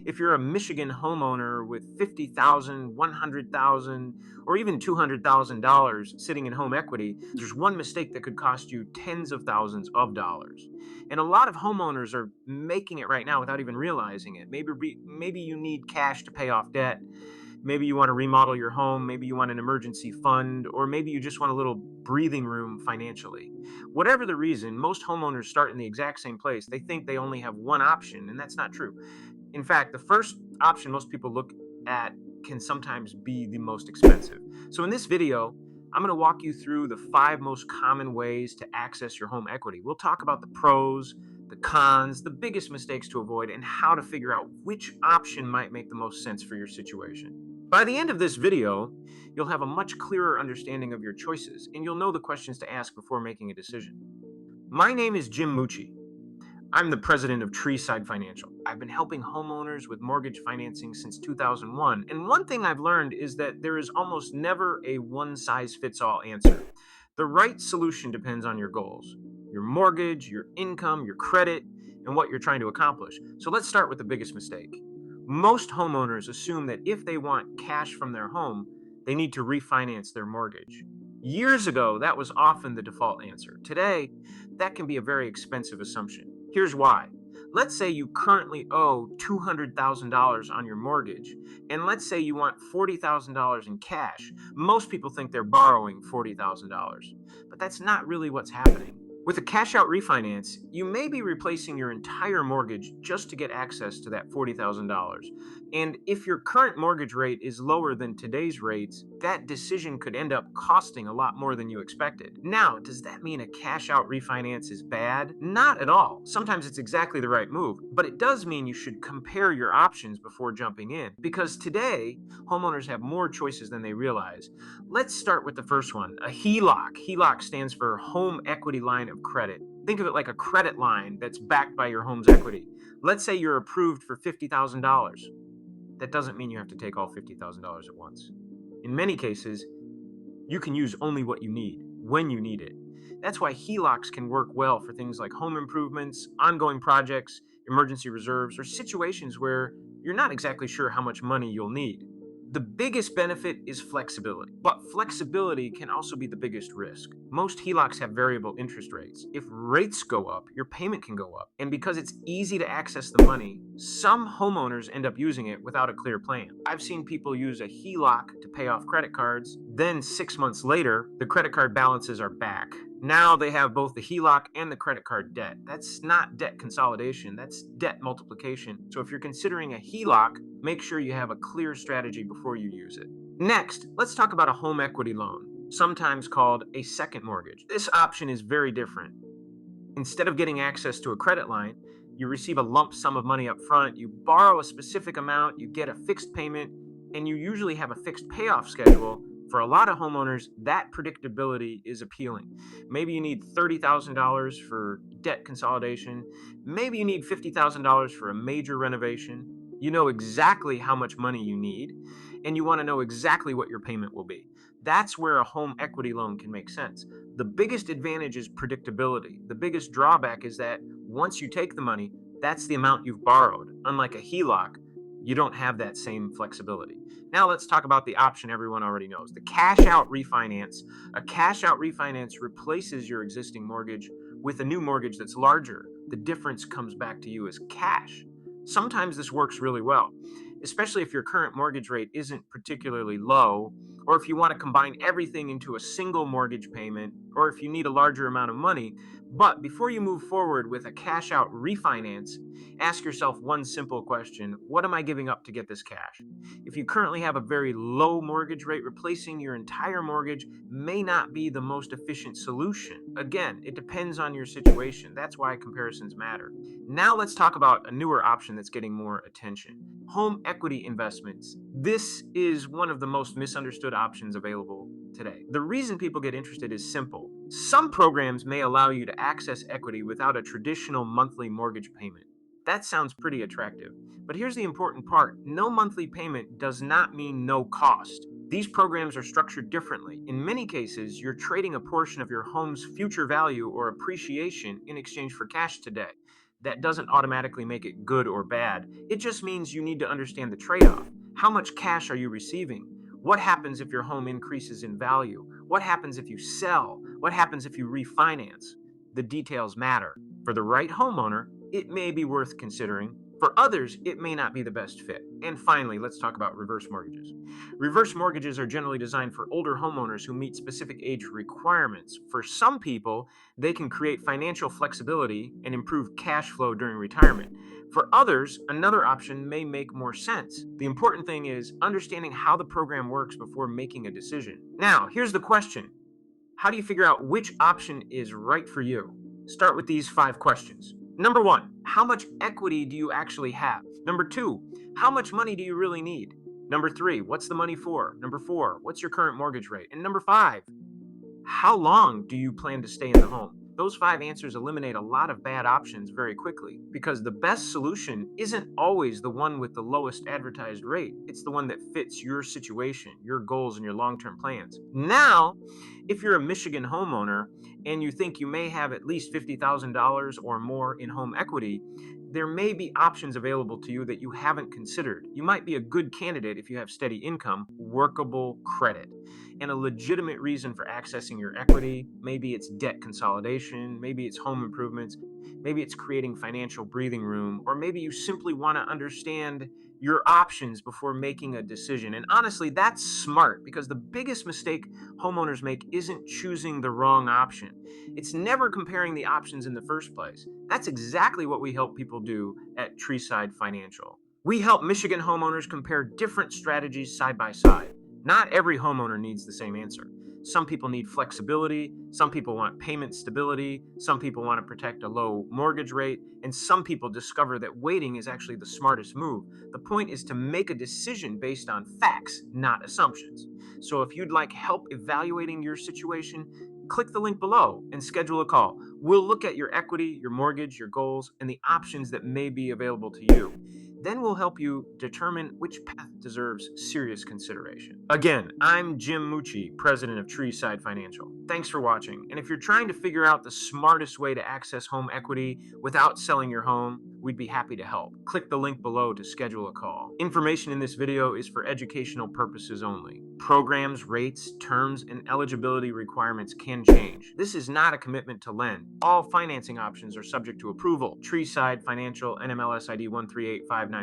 If you're a Michigan homeowner with $50,000, $100,000, or even $200,000 sitting in home equity, there's one mistake that could cost you tens of thousands of dollars. And a lot of homeowners are making it right now without even realizing it. Maybe you need cash to pay off debt. Maybe you want to remodel your home. Maybe you want an emergency fund, or maybe you just want a little breathing room financially. Whatever the reason, most homeowners start in the exact same place. They think they only have one option, and that's not true. In fact, the first option most people look at can sometimes be the most expensive. So in this video, I'm going to walk you through the 5 most common ways to access your home equity. We'll talk about the pros, the cons, the biggest mistakes to avoid, and how to figure out which option might make the most sense for your situation. By the end of this video, you'll have a much clearer understanding of your choices, and you'll know the questions to ask before making a decision. My name is Jim Mucci. I'm the president of Treeside Financial. I've been helping homeowners with mortgage financing since 2001, and one thing I've learned is that there is almost never a one-size-fits-all answer. The right solution depends on your goals, your mortgage, your income, your credit, and what you're trying to accomplish. So let's start with the biggest mistake. Most homeowners assume that if they want cash from their home, they need to refinance their mortgage. Years ago, that was often the default answer. Today, that can be a very expensive assumption. Here's why. Let's say you currently owe $200,000 on your mortgage, and let's say you want $40,000 in cash. Most people think they're borrowing $40,000, but that's not really what's happening. With a cash-out refinance, you may be replacing your entire mortgage just to get access to that $40,000. And if your current mortgage rate is lower than today's rates, that decision could end up costing a lot more than you expected. Now, does that mean a cash-out refinance is bad? Not at all. Sometimes it's exactly the right move, but it does mean you should compare your options before jumping in. Because today, homeowners have more choices than they realize. Let's start with the first one, a HELOC. HELOC stands for Home Equity Line of Credit. Think of it like a credit line that's backed by your home's equity. Let's say you're approved for $50,000. That doesn't mean you have to take all $50,000 at once. In many cases, you can use only what you need, when you need it. That's why HELOCs can work well for things like home improvements, ongoing projects, emergency reserves, or situations where you're not exactly sure how much money you'll need. The biggest benefit is flexibility, but flexibility can also be the biggest risk. Most HELOCs have variable interest rates. If rates go up, your payment can go up. And because it's easy to access the money, some homeowners end up using it without a clear plan. I've seen people use a HELOC to pay off credit cards, then 6 months later, the credit card balances are back. Now they have both the HELOC and the credit card debt. That's not debt consolidation, that's debt multiplication. So if you're considering a HELOC, make sure you have a clear strategy before you use it. Next, let's talk about a home equity loan, sometimes called a second mortgage. This option is very different. Instead of getting access to a credit line, you receive a lump sum of money up front, you borrow a specific amount, you get a fixed payment, and you usually have a fixed payoff schedule. For a lot of homeowners, that predictability is appealing. Maybe you need $30,000 for debt consolidation. Maybe you need $50,000 for a major renovation. You know exactly how much money you need, and you want to know exactly what your payment will be. That's where a home equity loan can make sense. The biggest advantage is predictability. The biggest drawback is that once you take the money, that's the amount you've borrowed. Unlike a HELOC, you don't have that same flexibility. Now let's talk about the option everyone already knows, the cash-out refinance. A cash-out refinance replaces your existing mortgage with a new mortgage that's larger. The difference comes back to you as cash. Sometimes this works really well, especially if your current mortgage rate isn't particularly low, or if you want to combine everything into a single mortgage payment, or if you need a larger amount of money. But before you move forward with a cash-out refinance, ask yourself one simple question: what am I giving up to get this cash? If you currently have a very low mortgage rate, replacing your entire mortgage may not be the most efficient solution. Again, it depends on your situation. That's why comparisons matter. Now let's talk about a newer option that's getting more attention: home equity investments. This is one of the most misunderstood options available today. The reason people get interested is simple. Some programs may allow you to access equity without a traditional monthly mortgage payment. That sounds pretty attractive. But here's the important part: no monthly payment does not mean no cost. These programs are structured differently. In many cases, you're trading a portion of your home's future value or appreciation in exchange for cash today. That doesn't automatically make it good or bad. It just means you need to understand the trade-off. How much cash are you receiving? What happens if your home increases in value? What happens if you sell? What happens if you refinance? The details matter. For the right homeowner, it may be worth considering. For others, it may not be the best fit. And finally, let's talk about reverse mortgages. Reverse mortgages are generally designed for older homeowners who meet specific age requirements. For some people, they can create financial flexibility and improve cash flow during retirement. For others, another option may make more sense. The important thing is understanding how the program works before making a decision. Now, here's the question. How do you figure out which option is right for you? Start with these 5 questions. Number 1, how much equity do you actually have? Number 2, how much money do you really need? Number 3, what's the money for? Number 4, what's your current mortgage rate? And number 5, how long do you plan to stay in the home? Those 5 answers eliminate a lot of bad options very quickly, because the best solution isn't always the one with the lowest advertised rate. It's the one that fits your situation, your goals, and your long-term plans. Now, if you're a Michigan homeowner and you think you may have at least $50,000 or more in home equity, there may be options available to you that you haven't considered. You might be a good candidate if you have steady income, workable credit, and a legitimate reason for accessing your equity. Maybe it's debt consolidation, maybe it's home improvements, maybe it's creating financial breathing room, or maybe you simply want to understand your options before making a decision. And honestly, that's smart, because the biggest mistake homeowners make isn't choosing the wrong option. It's never comparing the options in the first place. That's exactly what we help people do at Treeside Financial. We help Michigan homeowners compare different strategies side by side. Not every homeowner needs the same answer. Some people need flexibility, some people want payment stability, some people want to protect a low mortgage rate, and some people discover that waiting is actually the smartest move. The point is to make a decision based on facts, not assumptions. So if you'd like help evaluating your situation, click the link below and schedule a call. We'll look at your equity, your mortgage, your goals, and the options that may be available to you. Then we'll help you determine which path deserves serious consideration. Again, I'm Jim Mucci, president of Treeside Financial. Thanks for watching. And if you're trying to figure out the smartest way to access home equity without selling your home, we'd be happy to help. Click the link below to schedule a call. Information in this video is for educational purposes only. Programs, rates, terms, and eligibility requirements can change. This is not a commitment to lend. All financing options are subject to approval. Treeside Financial NMLS ID 138594.